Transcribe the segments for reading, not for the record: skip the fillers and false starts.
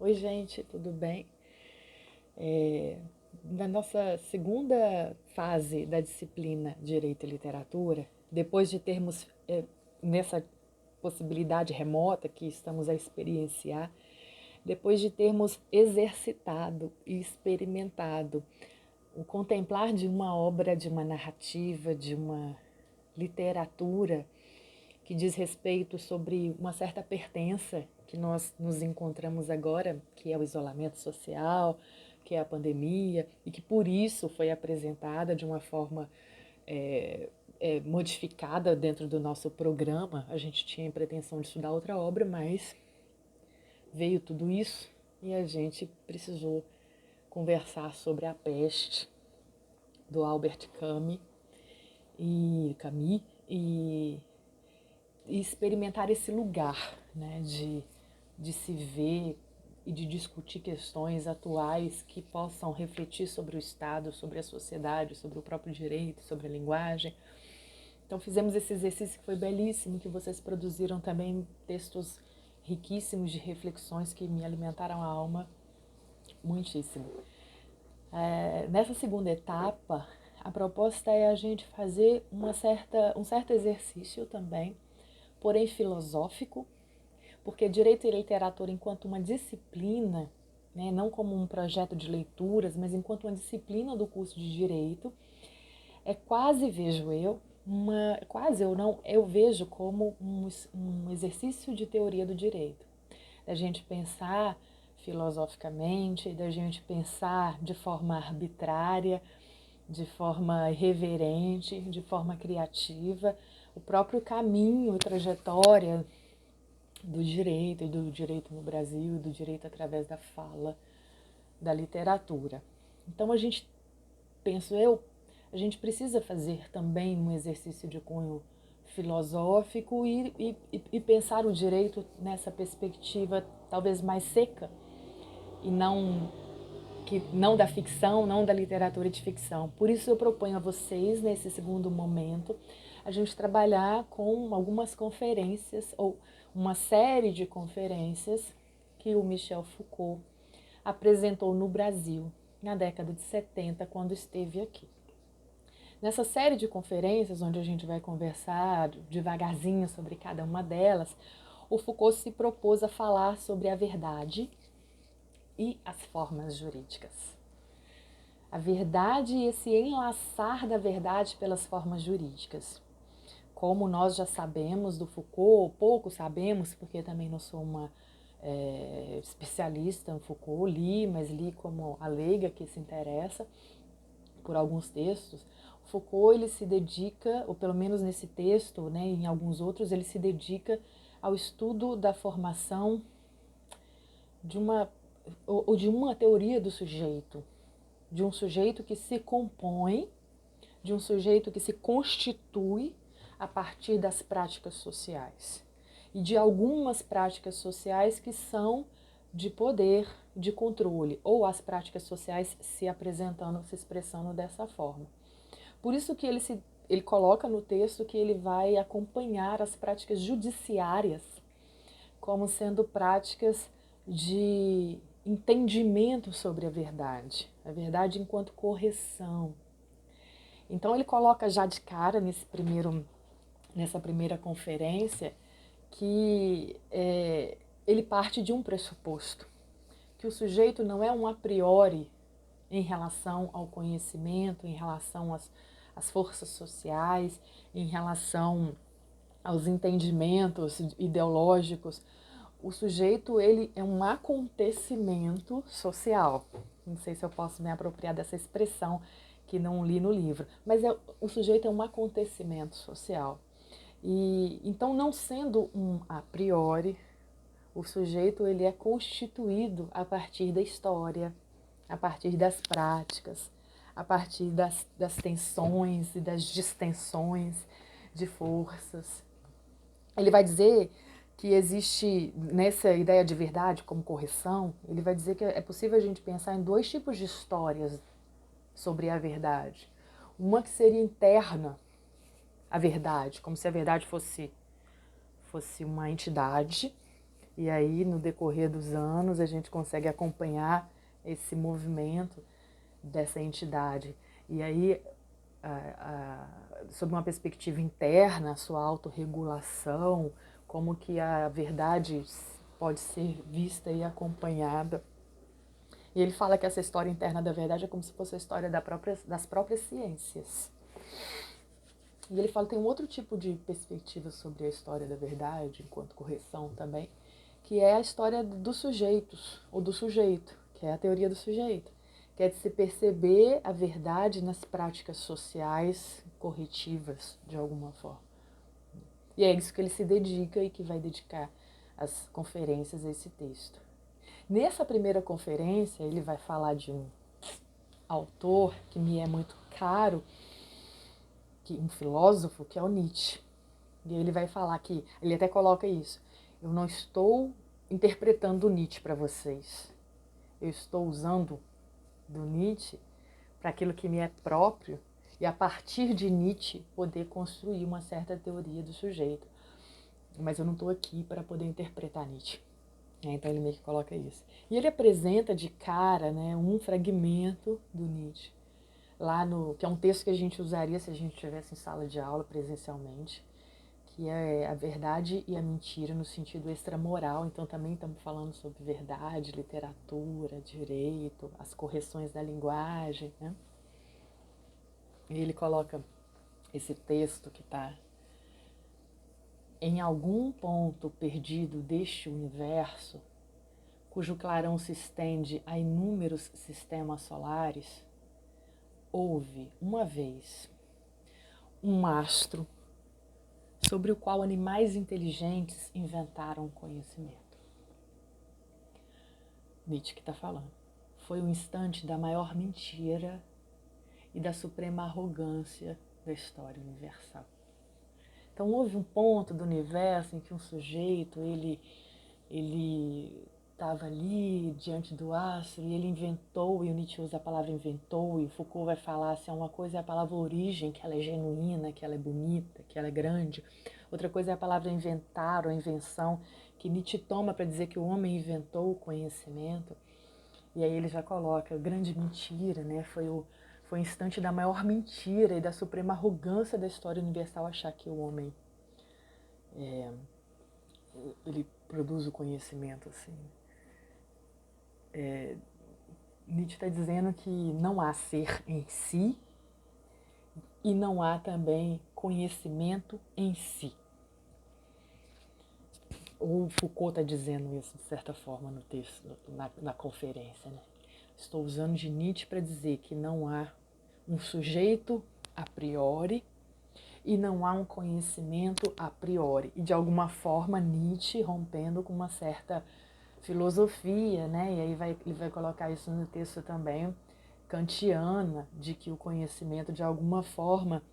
Oi, gente, tudo bem? Na nossa segunda fase da disciplina Direito e Literatura, depois de termos nessa possibilidade remota que estamos a experienciar, depois de termos exercitado e experimentado o contemplar de uma obra, de uma narrativa, de uma literatura que diz respeito sobre uma certa pertença que nós nos encontramos agora, que é o isolamento social, que é a pandemia, e que por isso foi apresentada de uma forma modificada dentro do nosso programa. A gente tinha a pretensão de estudar outra obra, mas veio tudo isso e a gente precisou conversar sobre a peste do Albert Camus e experimentar esse lugar, né, de se ver e de discutir questões atuais que possam refletir sobre o Estado, sobre a sociedade, sobre o próprio direito, sobre a linguagem. Então fizemos esse exercício que foi belíssimo, que vocês produziram também textos riquíssimos de reflexões que me alimentaram a alma muitíssimo. Nessa segunda etapa, a proposta é a gente fazer um certo exercício também, porém filosófico, porque direito e literatura enquanto uma disciplina, né, não como um projeto de leituras, mas enquanto uma disciplina do curso de direito, é quase, vejo eu, quase eu não, eu vejo como um exercício de teoria do direito. Da gente pensar filosoficamente, da gente pensar de forma arbitrária, de forma irreverente, de forma criativa, o próprio caminho e trajetória do direito e do direito no Brasil, e do direito através da fala, da literatura. Então penso eu, a gente precisa fazer também um exercício de cunho filosófico e pensar o direito nessa perspectiva talvez mais seca e não da ficção, não da literatura de ficção. Por isso eu proponho a vocês, nesse segundo momento, a gente trabalhar com algumas conferências, ou uma série de conferências que o Michel Foucault apresentou no Brasil, na década de 70, quando esteve aqui. Nessa série de conferências, onde a gente vai conversar devagarzinho sobre cada uma delas, o Foucault se propôs a falar sobre a verdade e as formas jurídicas. A verdade e esse enlaçar da verdade pelas formas jurídicas. Como nós já sabemos do Foucault, pouco sabemos, porque também não sou uma especialista em Foucault, mas li como a leiga que se interessa por alguns textos. Foucault, ele se dedica, ou pelo menos nesse texto, né, em alguns outros, ele se dedica ao estudo da formação de uma teoria do sujeito, de um sujeito que se compõe, de um sujeito que se constitui a partir das práticas sociais e de algumas práticas sociais que são de poder, de controle, ou as práticas sociais se apresentando, se expressando dessa forma. Por isso que ele coloca no texto que ele vai acompanhar as práticas judiciárias como sendo práticas de entendimento sobre a verdade enquanto correção. Então ele coloca já de cara nessa primeira conferência que ele parte de um pressuposto, que o sujeito não é um a priori em relação ao conhecimento, em relação às forças sociais, em relação aos entendimentos ideológicos. O sujeito, ele é um acontecimento social. Não sei se eu posso me apropriar dessa expressão que não li no livro, mas o sujeito é um acontecimento social. E então, não sendo um a priori, o sujeito ele é constituído a partir da história, a partir das práticas, a partir das tensões e das distensões de forças. Ele vai dizer que existe, nessa ideia de verdade como correção, ele vai dizer que é possível a gente pensar em dois tipos de histórias sobre a verdade. Uma que seria interna à verdade, como se a verdade fosse uma entidade, E aí, no decorrer dos anos, a gente consegue acompanhar esse movimento dessa entidade. E aí, sob uma perspectiva interna, a sua autorregulação, como que a verdade pode ser vista e acompanhada. E ele fala que essa história interna da verdade é como se fosse a história das próprias ciências. E ele fala que tem um outro tipo de perspectiva sobre a história da verdade, enquanto correção também, que é a história dos sujeitos, ou do sujeito, que é a teoria do sujeito, que é de se perceber a verdade nas práticas sociais corretivas, de alguma forma. E é isso que ele se dedica e que vai dedicar as conferências a esse texto. Nessa primeira conferência, ele vai falar de um autor que me é muito caro, um filósofo, que é o Nietzsche. E ele vai falar que, ele até coloca isso, eu não estou interpretando Nietzsche para vocês, eu estou usando do Nietzsche para aquilo que me é próprio e a partir de Nietzsche poder construir uma certa teoria do sujeito. Mas eu não estou aqui para poder interpretar Nietzsche. Então ele meio que coloca isso. E ele apresenta de cara, né, um fragmento do Nietzsche, que é um texto que a gente usaria se a gente estivesse em sala de aula presencialmente, que é a verdade e a mentira no sentido extramoral. Então também estamos falando sobre verdade, literatura, direito, as correções da linguagem, né? E ele coloca esse texto que está em algum ponto perdido deste universo, cujo clarão se estende a inúmeros sistemas solares, houve uma vez um astro sobre o qual animais inteligentes inventaram conhecimento. Nietzsche que está falando. Foi o instante da maior mentira e da suprema arrogância da história universal. Então houve um ponto do universo em que um sujeito, ele estava ali diante do astro e ele inventou, e o Nietzsche usa a palavra inventou, e o Foucault vai falar se é uma coisa é a palavra origem, que ela é genuína, que ela é bonita, que ela é grande. Outra coisa é a palavra inventar ou invenção, que Nietzsche toma para dizer que o homem inventou o conhecimento. E aí ele já coloca, grande mentira, né? Foi o instante da maior mentira e da suprema arrogância da história universal achar que o homem ele produz o conhecimento, assim. Nietzsche está dizendo que não há ser em si e não há também conhecimento em si. O Foucault está dizendo isso, de certa forma, no texto, na conferência, né? Estou usando de Nietzsche para dizer que não há um sujeito a priori e não há um conhecimento a priori. E, de alguma forma, Nietzsche rompendo com uma certa filosofia, né? E aí ele vai colocar isso no texto também, kantiana, de que o conhecimento, de alguma forma,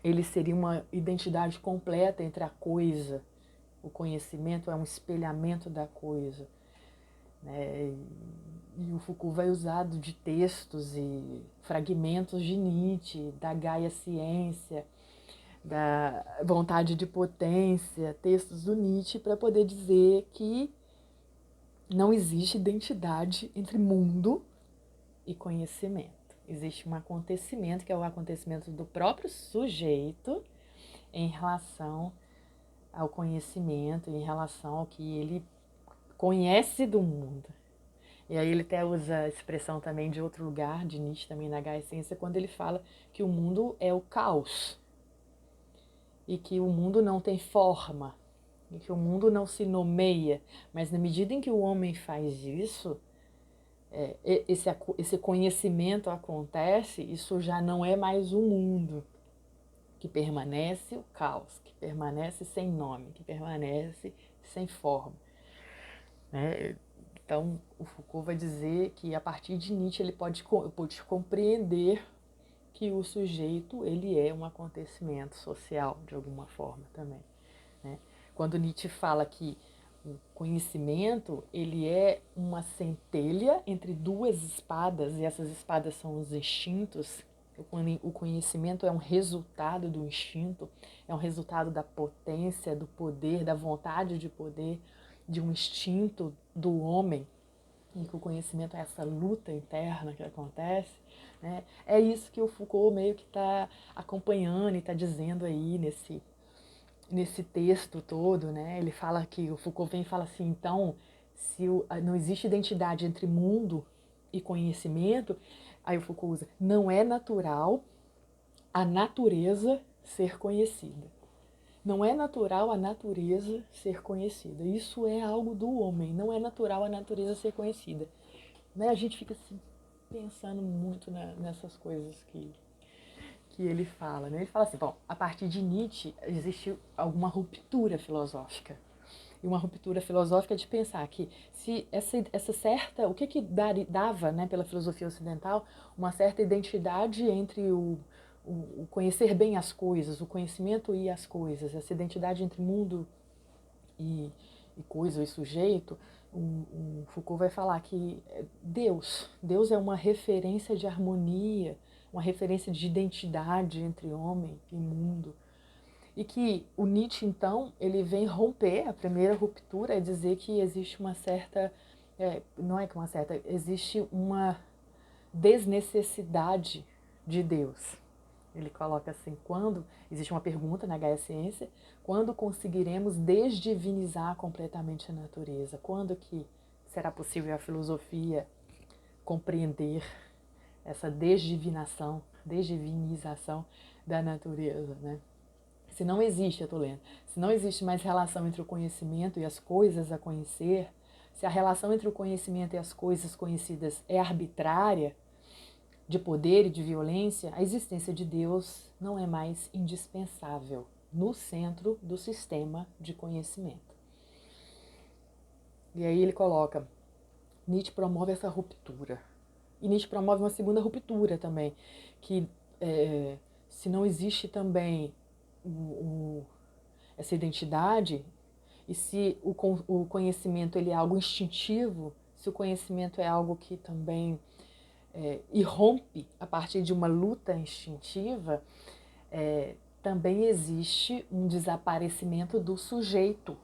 ele seria uma identidade completa entre a coisa. O conhecimento é um espelhamento da coisa, né? E o Foucault vai usar de textos e fragmentos de Nietzsche, da Gaia Ciência, da vontade de potência, textos do Nietzsche, para poder dizer que não existe identidade entre mundo e conhecimento. Existe um acontecimento, que é o acontecimento do próprio sujeito em relação ao conhecimento, em relação ao que ele conhece do mundo. E aí ele até usa a expressão também de outro lugar, de Nietzsche também na Gaia Ciência, quando ele fala que o mundo é o caos e que o mundo não tem forma, e que o mundo não se nomeia, mas na medida em que o homem faz isso, esse conhecimento acontece, isso já não é mais um mundo, que permanece o caos, que permanece sem nome, que permanece sem forma, né? Então, o Foucault vai dizer que a partir de Nietzsche ele pode compreender que o sujeito ele é um acontecimento social, de alguma forma também, né? Quando Nietzsche fala que o conhecimento ele é uma centelha entre duas espadas, e essas espadas são os instintos, o conhecimento é um resultado do instinto, é um resultado da potência, do poder, da vontade de poder de um instinto do homem, e que o conhecimento é essa luta interna que acontece, né? É isso que o Foucault meio que está acompanhando e está dizendo aí nesse texto todo, né? Ele fala que o Foucault vem e fala assim, então, se não existe identidade entre mundo e conhecimento, aí o Foucault usa, não é natural a natureza ser conhecida. Não é natural a natureza ser conhecida. Isso é algo do homem. Não é natural a natureza ser conhecida. Né? A gente fica assim, pensando muito nessas coisas que ele fala. Né? Ele fala assim, bom, a partir de Nietzsche existe alguma ruptura filosófica. E uma ruptura filosófica de pensar que se essa certa, o que dava, né, pela filosofia ocidental, uma certa identidade entre o conhecer bem as coisas, o conhecimento e as coisas, essa identidade entre mundo e coisa e sujeito, o Foucault vai falar que Deus é uma referência de harmonia, uma referência de identidade entre homem e mundo. E que o Nietzsche, então, ele vem romper, a primeira ruptura é dizer que existe uma certa, não é que uma certa, existe uma desnecessidade de Deus. Ele coloca assim, quando, existe uma pergunta na Gaia Ciência, quando conseguiremos desdivinizar completamente a natureza? Quando que será possível a filosofia compreender essa desdivinização da natureza, né? Se não existe, eu estou lendo, se não existe mais relação entre o conhecimento e as coisas a conhecer, se a relação entre o conhecimento e as coisas conhecidas é arbitrária, de poder e de violência, a existência de Deus não é mais indispensável no centro do sistema de conhecimento. E aí ele coloca, Nietzsche promove essa ruptura. E Nietzsche promove uma segunda ruptura também, que se não existe também essa identidade, e se o conhecimento ele é algo instintivo, se o conhecimento é algo que também irrompe a partir de uma luta instintiva, também existe um desaparecimento do sujeito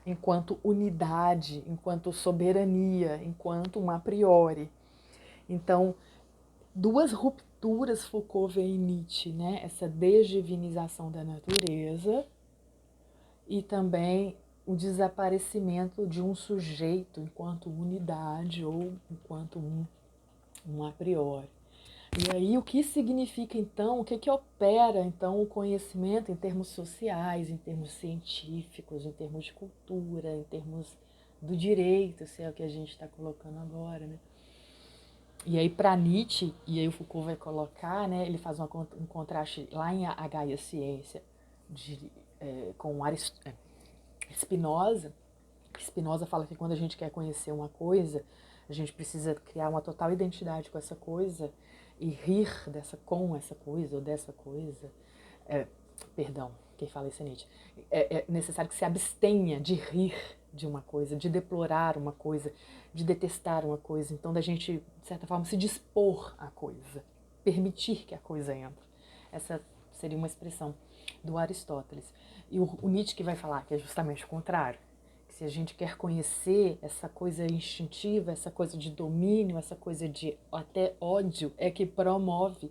enquanto unidade, enquanto soberania, enquanto um a priori. Então, duas rupturas Foucault vê em Nietzsche, né? Essa desdivinização da natureza e também o desaparecimento de um sujeito enquanto unidade ou enquanto um a priori. E aí o que significa então, o que opera então o conhecimento em termos sociais, em termos científicos, em termos de cultura, em termos do direito, se é o que a gente está colocando agora, né? E aí para Nietzsche, e aí o Foucault vai colocar, né, ele faz um contraste lá em A Gaia Ciência com Spinoza. Spinoza fala que quando a gente quer conhecer uma coisa, a gente precisa criar uma total identidade com essa coisa e rir com essa coisa ou dessa coisa. Perdão, quem fala isso é Nietzsche. É necessário que se abstenha de rir de uma coisa, de deplorar uma coisa, de detestar uma coisa. Então, da gente, de certa forma, se dispor à coisa, permitir que a coisa entre. Essa seria uma expressão do Aristóteles. E o Nietzsche que vai falar que é justamente o contrário. Que se a gente quer conhecer essa coisa instintiva, essa coisa de domínio, essa coisa de até ódio, é que promove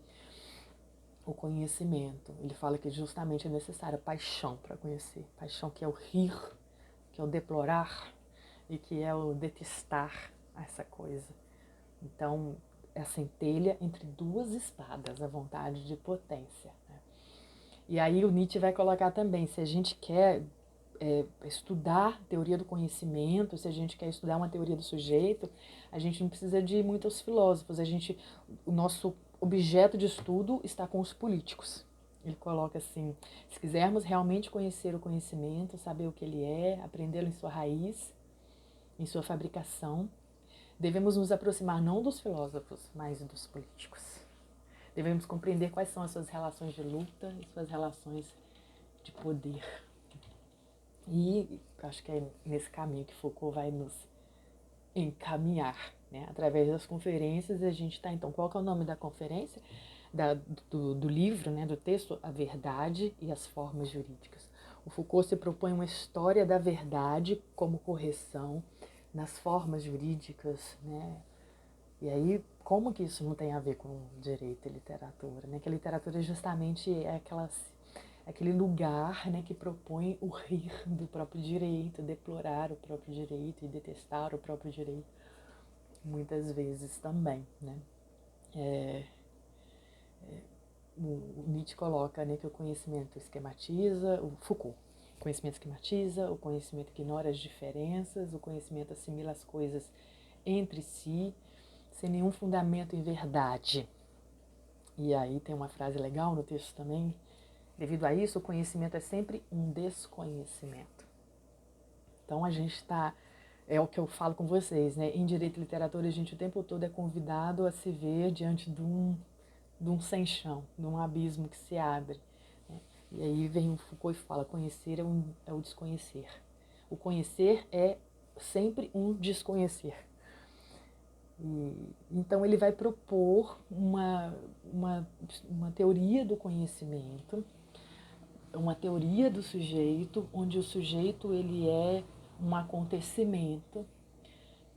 o conhecimento. Ele fala que justamente é necessária paixão para conhecer. Paixão que é o rir, que é o deplorar e que é o detestar essa coisa. Então, é a centelha entre duas espadas, a vontade de potência. Né? E aí o Nietzsche vai colocar também, se a gente quer estudar teoria do conhecimento, se a gente quer estudar uma teoria do sujeito, a gente não precisa de muitos filósofos, o nosso objeto de estudo está com os políticos. Ele coloca assim, se quisermos realmente conhecer o conhecimento, saber o que ele é, aprendê-lo em sua raiz, em sua fabricação, devemos nos aproximar não dos filósofos, mas dos políticos. Devemos compreender quais são as suas relações de luta e suas relações de poder. E acho que é nesse caminho que Foucault vai nos encaminhar, né? Através das conferências a gente está, então, qual que é o nome da conferência? Do livro, né? Do texto, A Verdade e as Formas Jurídicas. O Foucault se propõe uma história da verdade como correção nas formas jurídicas, né? E aí, como que isso não tem a ver com direito e literatura, né? Que a literatura justamente é aquele lugar, né, que propõe o rir do próprio direito, deplorar o próprio direito e detestar o próprio direito, muitas vezes também, né? O Nietzsche coloca, né, que o conhecimento esquematiza, o Foucault, o conhecimento esquematiza, o conhecimento ignora as diferenças, o conhecimento assimila as coisas entre si, sem nenhum fundamento em verdade. E aí tem uma frase legal no texto também, devido a isso, o conhecimento é sempre um desconhecimento. Então a gente está, é o que eu falo com vocês, né? Em direito e literatura a gente o tempo todo é convidado a se ver diante de um sem chão, de um abismo que se abre, né? E aí vem o Foucault e fala, conhecer é o desconhecer. O conhecer é sempre um desconhecer. Então ele vai propor uma teoria do conhecimento, uma teoria do sujeito, onde o sujeito ele é um acontecimento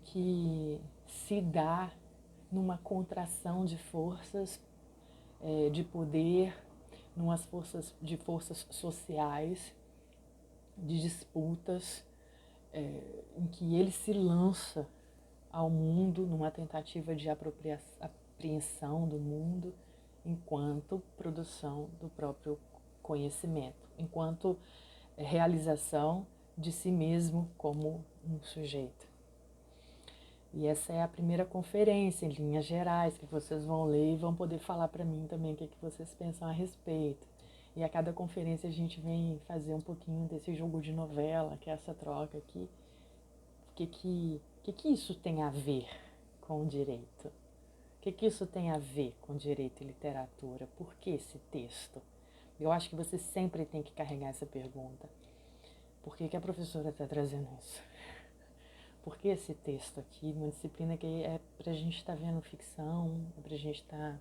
que se dá numa contração de forças de poder, numas forças sociais, de disputas, em que ele se lança ao mundo numa tentativa de apreensão do mundo enquanto produção do próprio conhecimento, enquanto realização de si mesmo como um sujeito. E essa é a primeira conferência, em linhas gerais, que vocês vão ler e vão poder falar para mim também o que vocês pensam a respeito. E a cada conferência a gente vem fazer um pouquinho desse jogo de novela, que é essa troca aqui. O que isso tem a ver com o direito? O que isso tem a ver com direito e literatura? Por que esse texto? Eu acho que você sempre tem que carregar essa pergunta. Por que a professora está trazendo isso? Por que esse texto aqui, uma disciplina que é para a gente estar vendo ficção, é para a gente estar,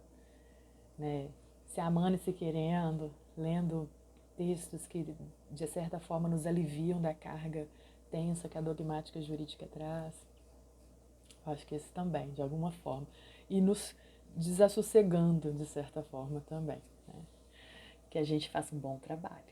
né, se amando e se querendo, lendo textos que, de certa forma, nos aliviam da carga tensa que a dogmática jurídica traz. Acho que esse também, de alguma forma. E nos desassossegando, de certa forma, também, né? Que a gente faça um bom trabalho.